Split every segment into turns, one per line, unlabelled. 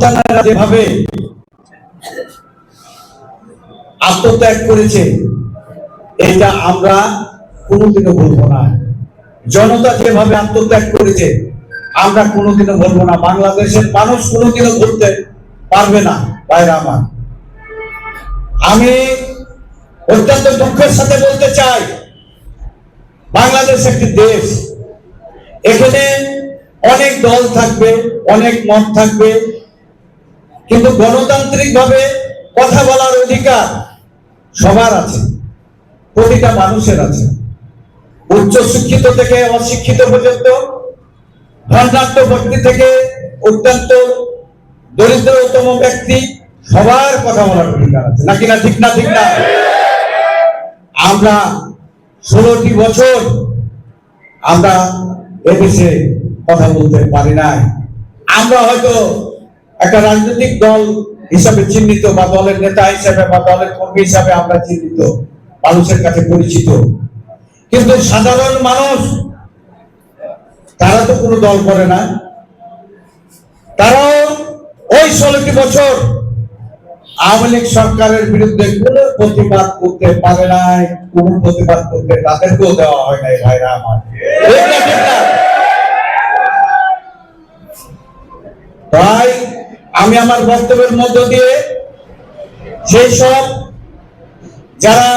সন্তানেরা যেভাবে আত্মত্যাগ করেছে এটা আমরা কোনোদিনও ভুলবো না। জনতা যেভাবে আত্মত্যাগ করেছে আমরা কোনোদিনও ভুলবো না। বাংলাদেশের মানুষ কোনোদিনও ভুলতে পারবে না। ভাইরা আমার, আমি অত্যন্ত দুঃখের সাথে বলতে চাই, বাংলাদেশ একটি দেশ, এখানে অনেক দল থাকবে, অনেক মত থাকবে, কিন্তু গণতান্ত্রিক ভাবে কথা বলার অধিকার সবার আছে, প্রতিটা মানুষের আছে। উচ্চ শিক্ষিত থেকে অশিক্ষিত পর্যন্ত, ধনাঢ্য ব্যক্তি থেকে অত্যন্ত দরিদ্রতম ব্যক্তি, সবার কথা বলার অধিকার আছে, নাকি না? ঠিক না? ঠিক না? আমরা 16টি বছর আমরা এদেশে কথা বলতে পারি নাই। আমরা হয়তো একটা রাজনৈতিক দল হিসাবে চিহ্নিত, বা দলের নেতা হিসাবে বা দলের কর্মী হিসাবে আমরা চিহ্নিত, মানুষের কাছে পরিচিত, কিন্তু সাধারণ মানুষ তারা তো কোনো দল করে না। তারাও ওই 16টি বছর আওয়ামী লীগ সরকারের বিরুদ্ধে কোনো প্রতিবাদ করতে পারে নাই, কোনো প্রতিবাদ করতে তাদেরকেও দেওয়া হয় নাই। ভাইরা আমার, তাই আমি আমার বক্তব্যের মধ্য দিয়ে সেই সব যারা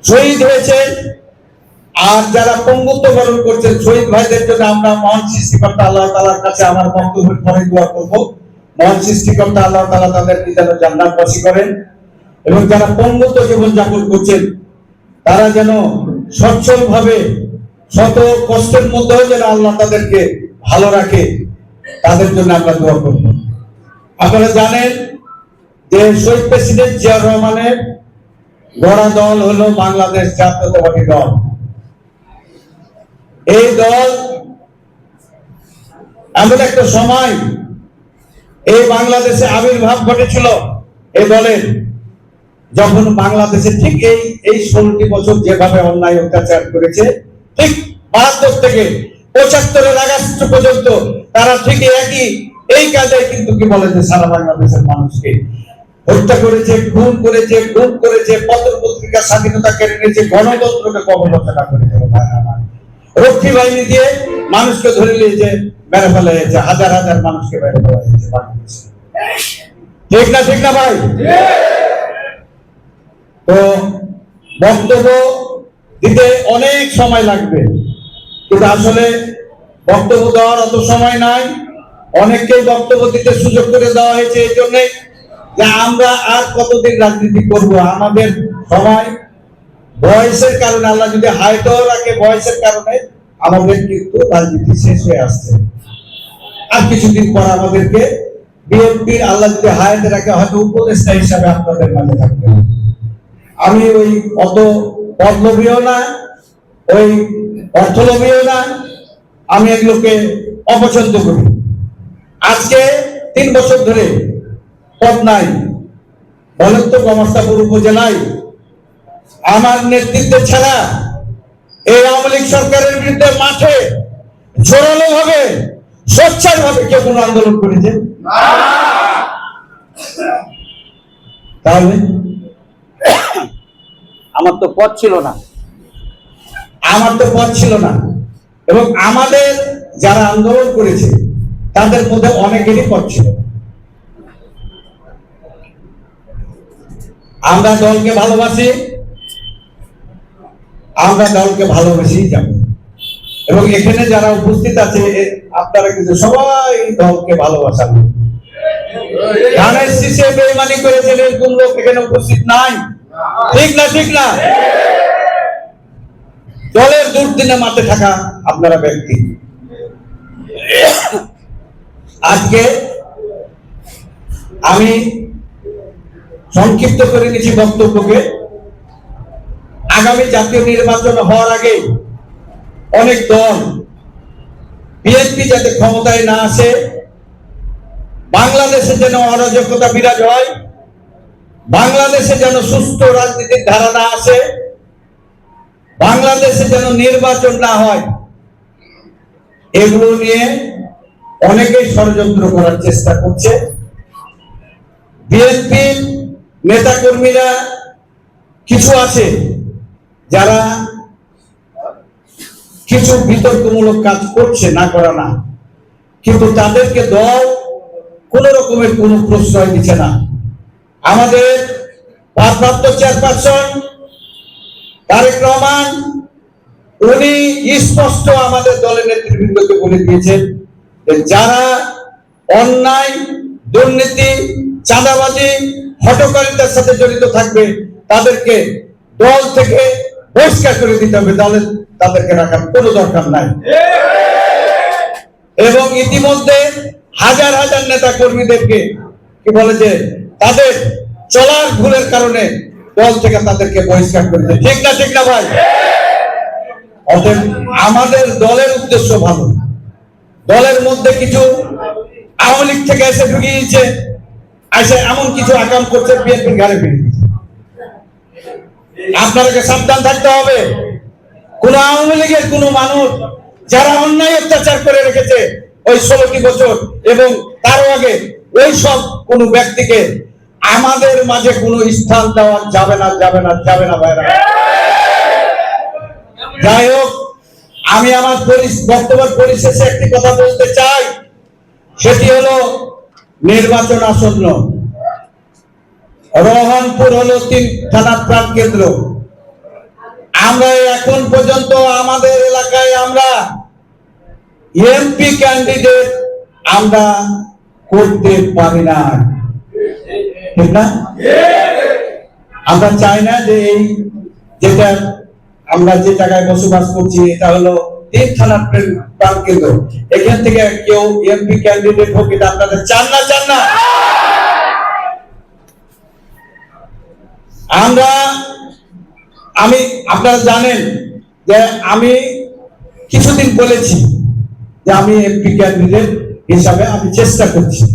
শহীদ হয়েছেন আর যারা পঙ্গুত্ব বরণ করছেন, শহীদ ভাইদের জন্য আমরা মহান সৃষ্টিকর্তা আল্লাহ তাআলার কাছে আমার বক্তব্যের পরে দোয়া করব। মহান সৃষ্টিকর্তা আল্লাহ তাআলা তাদের যেন জান্নাতবাসী করেন, এবং যারা পঙ্গুত্ব জীবন যাপন করছেন তারা যেন সচ্ছল ভাবে, শত কষ্টের মধ্যেও যেন আল্লাহ তাদেরকে ভালো রাখে, তাদের জন্য আমরা দোয়া করব। আপনারা জানেন যে শহীদ প্রেসিডেন্ট জিয়াউর রহমানের গড়া দল হলো বাংলাদেশ জাতীয়তাবাদী দল। এই দল এমন একটা সময় এই বাংলাদেশে আবির্ভাব ঘটেছিল এই দলের, যখন বাংলাদেশে ঠিক এই 16টি বছর যেভাবে অন্যায় অত্যাচার করেছে, ঠিক 72 থেকে 75-এর আগস্ট পর্যন্ত তারা ঠিক এই কাজে কিন্তু কি বলে যে সারা বাংলাদেশের মানুষকে হত্যা করেছে, খুন করেছে, গুম করেছে, পত্র পত্রিকার স্বাধীনতা কেড়ে নিয়েছে, গণতন্ত্রকে অবহেলা করেছে। রক্ষী বাহিনী দিয়ে মানুষকে ধরে নিয়েছে, মেরে ফেলা হয়েছে, হাজার হাজার মানুষকে মেরে ফেলা হয়েছে বাংলাদেশে। ঠিক না? ঠিক না ভাই? তো বক্তব্য দিতে অনেক সময় লাগবে, কিন্তু আসলে বক্তব্য দেওয়ার অত সময় নাই। অনেককেই বক্তব্য দিতে সুযোগ করে দেওয়া হয়েছে এই জন্যে যে আমরা আর কতদিন রাজনীতি করব। আমাদের সময় বয়সের কারণে, আল্লাহ যদি হায়াতও রাখে, বয়সের কারণে আমাদের কিন্তু রাজনীতি শেষ হয়ে আসছে। আর কিছুদিন পর আমাদেরকে বিএনপির, আল্লাহ যদি হায়াতে রাখে, হয়তো উপদেষ্টা হিসাবে আপনাদের মাঝে থাকবে। আমি ওই অত পদলোভীও না, ওই অর্থলোভীও না, আমি এগুলোকে অপছন্দ করি। আজকে 3 বছর ধরে পদ নাই, বলেন তো গমস্তাপুর উপজেলায় আমার নেতৃত্বে ছাড়া এই আওয়ামী লীগ সরকারের বিরুদ্ধে মাঠে জোরালো ভাবে, সোচ্চার ভাবে কেউ কোনো আন্দোলন করেছে? তাহলে আমার তো পদ ছিল না, এবং আমাদের যারা আন্দোলন করেছে তাদের মধ্যে অনেকেরই পদ ছিল। আমরা দলকে ভালোবাসি, আমরা দলকে ভালোবেসেই যাব, এবং এখানে যারা উপস্থিত আছে আপনারা কিন্তু সবাই দলকে ভালোবাসান। ধানের শীষে বেইমানি করেছেন এরকম লোক এখানে উপস্থিত নাই। ঠিক না? ঠিক না? দলের দুর্দিনে মাঠে থাকা আপনারা ব্যক্তি। আজকে আমি সংক্ষিপ্ত করে নিচ্ছি বক্তব্যকে। আগামী জাতীয় নির্বাচন হওয়ার আগে অনেক দল, বিএনপি যাতে ক্ষমতায় না আসে, বাংলাদেশে যেন অরাজকতা বিরাজ হয়, বাংলাদেশে যেন সুস্থ রাজনীতির ধারা না আসে, বাংলাদেশে যেন নির্বাচন না হয়, এগুলো নিয়ে অনেকেই ষড়যন্ত্র করার চেষ্টা করছে। বিএনপির নেতা কর্মীরা কিছু আছে যারা কিছু বিতর্কমূলক কাজ করছে, না করা না, কিন্তু তাদেরকে দল কোন রকমের কোন প্রশ্রয় দিচ্ছে না। আমাদের ভারপ্রাপ্ত চেয়ারপারসন তারেক রহমান উনি স্পষ্ট আমাদের দলের নেতৃবৃন্দকে বলে দিয়েছেন যে যারা অন্যায়, দুর্নীতি, চাঁদাবাজি, হঠকারিতার সাথে জড়িত থাকবে তাদেরকে দল থেকে বহিষ্কার করে দিতে হবে, দলে তাদেরকে রাখার কোনো দরকার নাই। এবং ইতিমধ্যে হাজার হাজার নেতা কর্মীদেরকে কি বলে যে তাদের চলার ভুলের কারণে দল থেকে তাদেরকে বহিষ্কার করে দেয়। ঠিক না, ঠিক না ভাই? অতএব আমাদের দলের উদ্দেশ্য ভালো। দলের মধ্যে কিছু আওয়ামী লীগ থেকে এসে ঢুকিয়েছে, এসে এমন কিছু আকাম করছে বিএনপির ঘাড়ে ফিরে। আপনাদেরকে সাবধান থাকতে হবে। কোন আওয়ামী লীগের কোন মানুষ যারা অন্যায় অত্যাচার করে রেখেছে ওই 16টি বছর এবং তারও আগে, ওই সব কোন ব্যক্তিকে আমাদের মাঝে কোনো স্থান দেওয়া যাবে না, যাবে না, যাবে না ভাইরা। যাই হোক, আমি আমার বক্তব্যের পরিশেষে একটি কথা বলতে চাই, সেটি হলো নির্বাচন আসন্ন। রহনপুর হলো 3 থানার প্রাণ কেন্দ্র। আমরা এখন পর্যন্ত আমাদের এলাকায় আমরা এমপি ক্যান্ডিডেট আমরা করতে পারি না, ঠিক না? আমরা চাই না যে এই যেটা আমরা যে জায়গায় বসবাস করছি এটা হলো 3 থানার প্রাণ কেন্দ্র, এখান থেকে কেউ এমপি ক্যান্ডিডেট হোক, এটা আপনারা চান না, চান না? আপনারা জানেন যে আমি কিছুদিন বলেছি যে আমি এমপি ক্যান্ডিডেট হিসাবে আমি চেষ্টা করছি,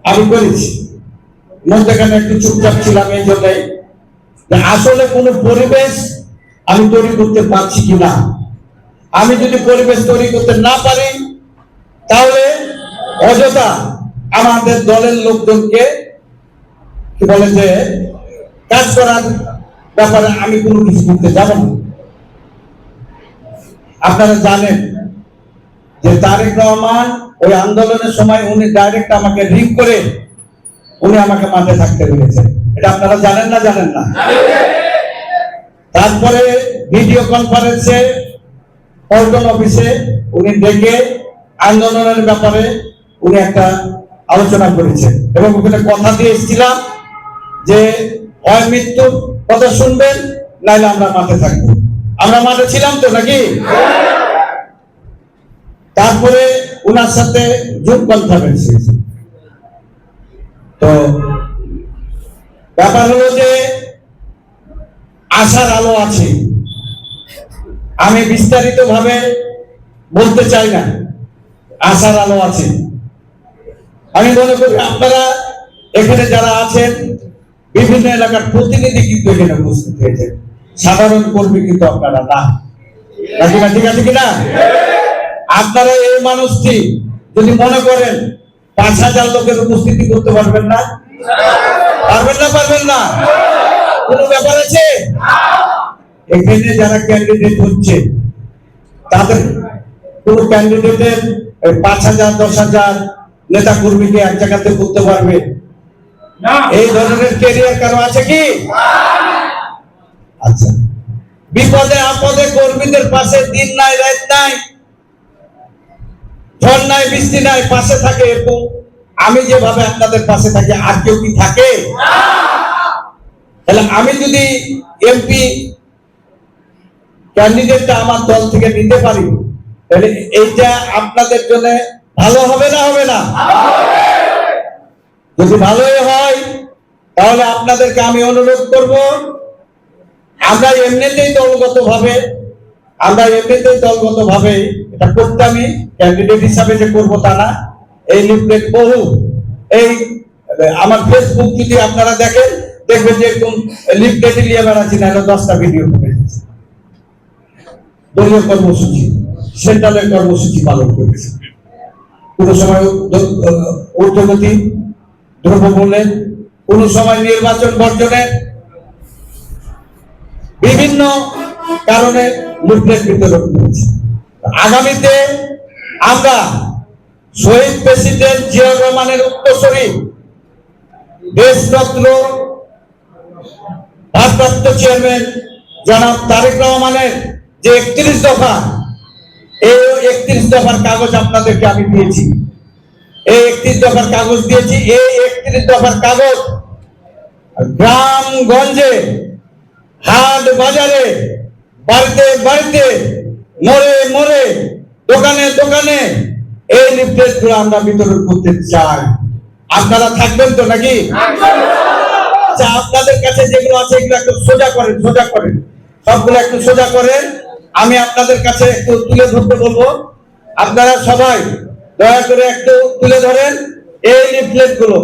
আমি করেছি। মধ্যখানে একটু চুপচাপ ছিলাম এই জন্যই যে আসলে কোনো পরিবেশ আমি তৈরি করতে পারছি কিনা। আমি যদি পরিবেশ তৈরি করতে না পারি তাহলে অযথা আমাদের দলের লোকজনকে কি বলে যে কাজ করার ব্যাপারে আমি কোনো কিছু করতে যাব না। আপনারা জানেন যে তারেক রহমান ওই আন্দোলনের সময় উনি ডাইরেক্ট আমাকে রিং করে উনি আমাকে মাঠে থাকতে বলেছেন, এটা আপনারা জানেন না, জানেন না? তারপরে ভিডিও কনফারেন্সে পল্টন অফিসে উনি ডেকে আন্দোলনের ব্যাপারে উনি একটা আলোচনা করেছেন এবং ওখানে কথা দিয়ে এসেছিলাম যে হয় মৃত্যুর কথা শুনবেন, নাইলে আমরা মাঠে থাকবো। আমরা মাঠে ছিলাম তো নাকি? তারপরে ওনার সাথে জুম কনফারেন্স হয়েছে। তো ব্যাপার হলো যে আশার আলো আছে। আমি বিস্তারিত ভাবে বলতে চাই না, আশার আলো আছে। আমি মনে করি আপনারা এখানে যারা আছেন বিভিন্ন এলাকার প্রতিনিধি কিন্তু এখানে উপস্থিত হয়েছে, সাধারণ কর্মী কিন্তু আপনারা না, ঠিক আছে কিনা? আপনারা এই মানুষটি যদি মনে করেন 5,000 লোকের উপস্থিতি করতে পারবেন না, পারবেন না, পারবেন না, কোনো ব্যাপার আছে? এখানে যারা ক্যান্ডিডেট হচ্ছে তাদের কোন ক্যান্ডিডেটের 5,000 10,000 নেতা কর্মীকে এক জায়গাতে করতে পারবে এই ধরনের ক্যারিয়ার কারো আছে কি? আচ্ছা, বিপদে আপদে কর্মীদের পাশে দিন নাই রাত নাই, ঝড় নাই বৃষ্টি নাই, পাশে থাকে এরকম আমি যেভাবে আপনাদের পাশে থাকি আর কেউ কি থাকে? তাহলে আমি যদি এমপি ক্যান্ডিডেটটা আমার দল থেকে নিতে পারি তাহলে এইটা আপনাদের জন্য ভালো হবে না, হবে না? যদি ভালোই হয় তাহলে আপনাদেরকে আমি অনুরোধ করব, আমরা এমনিতেই দলগতভাবে এটা করতে, আমি ক্যান্ডিডেট হিসাবে যে করবো তা না। এই লিফলেট বহু, এই আমার ফেসবুক যদি আপনারা দেখেন দেখবেন যে এরকম লিফলেট নিয়ে বেড়াচ্ছি না, 10টা ভিডিও করে দলীয় কর্মসূচি, সেন্ট্রালের কর্মসূচি পালন করেছে। কোনো সময় ঊর্ধ্বগতি দ্রব্যমূল্যের, কোনো সময় নির্বাচন বর্জনের, বিভিন্ন কারণে লিফলেট বিতরণ করেছে। আগামীতে আমরা শহীদ প্রেসিডেন্ট জিয়াউর রহমানের উত্তরসূরি দেশরত্ন ভারপ্রাপ্ত চেয়ারম্যান জনাব তারেক রহমানের যে 31 দফা, এই 31 দফার কাগজ আপনাদেরকে আমি দিয়েছি। এই 31 দফার কাগজ দিয়েছি। এই 31 দফার কাগজ গ্রামগঞ্জে, হাট বাজারে, বাড়িতে বাড়িতে, মোড়ে মোড়ে, দোকানে দোকানে এই লিফলেট গুলো আমরা বিতরণ করতে চাই। আপনারা থাকবেন তো নাকি? আচ্ছা, আপনাদের কাছে যেগুলো আছে এগুলো একটু সোজা করেন, সোজা করেন, সবগুলো একটু সোজা করেন। আমি আপনাদের কাছে একটু তুলে ধরতে বলবো। আপনারা সবাই দয়া করে একটু তুলে ধরেন এই লিফলেট গুলো।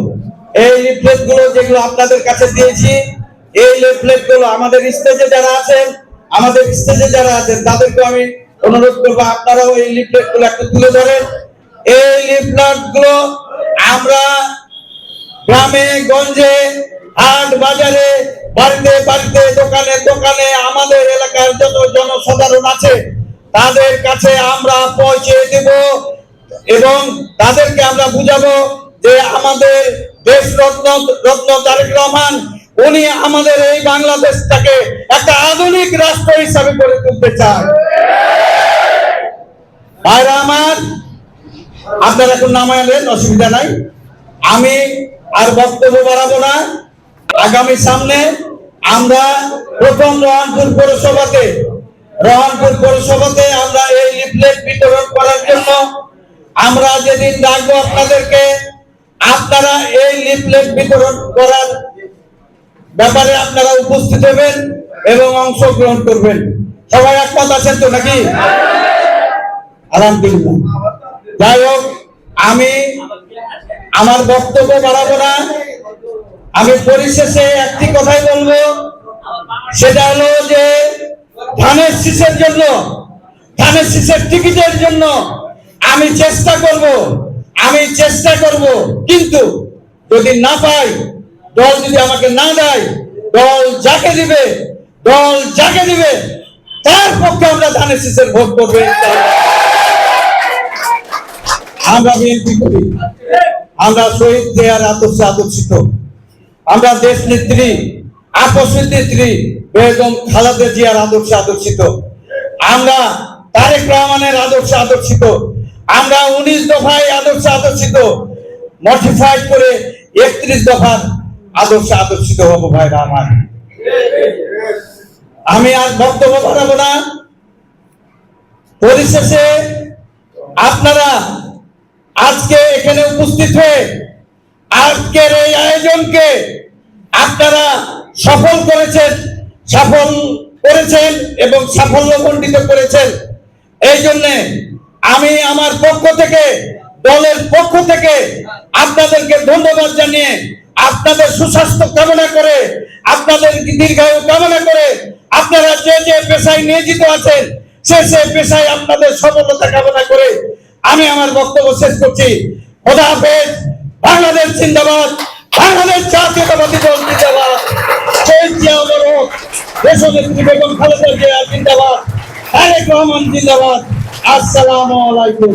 এই লিফলেট গুলো যেগুলো আপনাদের কাছে দিয়েছি, এই লিফলেট গুলো আমাদের স্টেজে যারা আছেন, তাদেরকে আমি অনুরোধ করবো আপনারাও এই লিফলেট গুলো একটু তুলে ধরেন। এই লিফলেট গুলো আমরা গ্রামে গঞ্জে, হাট বাজারে, বাড়িতে বাড়িতে, দোকানে দোকানে, আমাদের এলাকার যত জনসাধারণ আছে তাদের কাছে আমরা পৌঁছে দেব এবং তাদেরকে আমরা বুঝাবো যে আমাদের দেশ রত্ন তারেক রহমান, উনি আমাদের এই বাংলাদেশটাকে একটা আধুনিক রাষ্ট্র হিসাবে গড়ে তুলতে চান। ভাইরা আমার, আপনারা এখন নামাইলেন, অসুবিধা নাই। আমি আর বক্তব্য বাড়াবো না। আগামী সামনে আমরা প্রথম রহনপুর পৌরসভাতে আমরা এই লিফলেট বিতরণ করার জন্য আমরা যেদিন ডাকবো আপনাদেরকে, আপনারা এই লিফলেট বিতরণ করার ব্যাপারে আপনারা উপস্থিত হবেন এবং অংশগ্রহণ করবেন। সবাই একমত আছেন তো নাকি? আলহামদুলিল্লাহ। যাই হোক, আমি আমার বক্তব্য বাড়াবো না। আমি পরিশেষে একটি কথাই বলবো, সেটা হলো যে ধানের শীষের টিকিটের জন্য আমি চেষ্টা করব, কিন্তু যদি না পাই, দল যদি আমাকে না দেয়, দল যাকে দিবে তার পক্ষে আমরা ধানের শীষের ভোট করবো। আমরা বিএনপি করি, আমরা শহীদ জিয়ার আদর্শে আদর্শিত, আমরা দেশ নেত্রী, আপসের নেত্রী বেগম খালেদা জিয়ার আদর্শে আদর্শিত, আমরা তারেক রহমানের আদর্শে আদর্শিত, আমরা 19 দফায় আদর্শে আদর্শিত, মডিফাইড করে 31 দফার আদর্শে আদর্শিত হব। ভাইরা আমার, আমি আর বক্তব্য বাড়াবো না। পরিশেষে আপনারা আজকে এখানে উপস্থিত হয়ে আজকের এই আয়োজনকে আপনারা সফল করেছেন এবং সাফল্যমণ্ডিত করেছেন। এই জন্য আমি আমার পক্ষ থেকে, দলের পক্ষ থেকে আপনাদেরকে ধন্যবাদ জানিয়ে, আপনাদের সুস্বাস্থ্য কামনা করে, আপনাদের দীর্ঘায়ু কামনা করে, আপনারা যে যে পেশায় নিয়োজিত আছেন সে পেশায় আপনাদের সফলতা কামনা করে আমি আমার বক্তব্য শেষ করছি। খোদা হাফেজ। বাংলাদেশ জিন্দাবাদ, বাংলাদেশ জাতীয়তাবাদী দল জিন্দাবাদ, শহীদ জিয়া অমর হোক, দেশনেত্রী বেগম খালেদা জিয়া জিন্দাবাদ, তারেক রহমান জিন্দাবাদ। আসসালামু আলাইকুম।